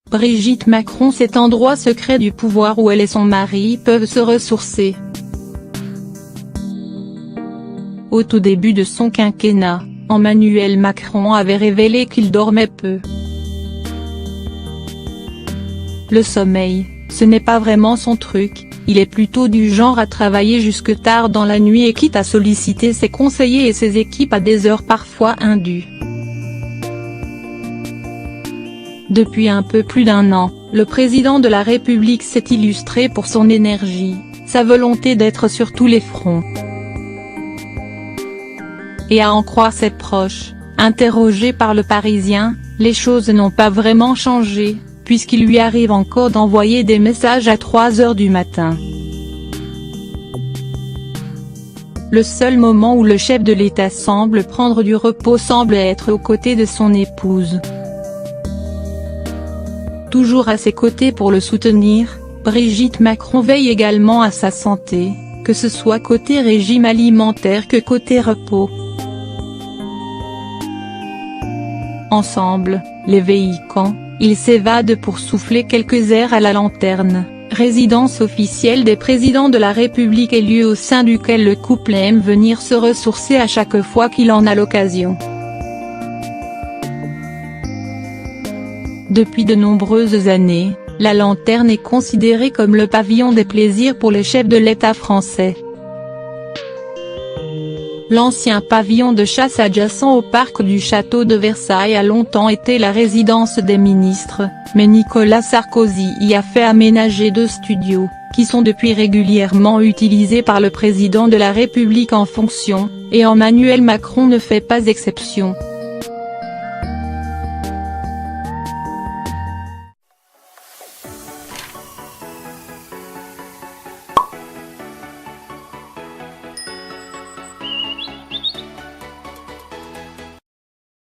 Brigitte Macron, cet endroit secret du pouvoir où elle et son mari peuvent se ressourcer. Au tout début de son quinquennat, Emmanuel Macron avait révélé qu'il dormait peu. Le sommeil, ce n'est pas vraiment son truc, il est plutôt du genre à travailler jusque tard dans la nuit et quitte à solliciter ses conseillers et ses équipes à des heures parfois indues. Depuis un peu plus d'1 an, le président de la République s'est illustré pour son énergie, sa volonté d'être sur tous les fronts. Et à en croire ses proches, interrogés par Le Parisien, les choses n'ont pas vraiment changé, puisqu'il lui arrive encore d'envoyer des messages à 3 heures du matin. Le seul moment où le chef de l'État semble prendre du repos semble être aux côtés de son épouse. Toujours à ses côtés pour le soutenir, Brigitte Macron veille également à sa santé, que ce soit côté régime alimentaire que côté repos. Ensemble, les Véhicans, ils s'évadent pour souffler quelques airs à la Lanterne, résidence officielle des présidents de la République et lieu au sein duquel le couple aime venir se ressourcer à chaque fois qu'il en a l'occasion. Depuis de nombreuses années, la Lanterne est considérée comme le pavillon des plaisirs pour les chefs de l'État français. L'ancien pavillon de chasse adjacent au parc du château de Versailles a longtemps été la résidence des ministres, mais Nicolas Sarkozy y a fait aménager 2 studios, qui sont depuis régulièrement utilisés par le président de la République en fonction, et Emmanuel Macron ne fait pas exception.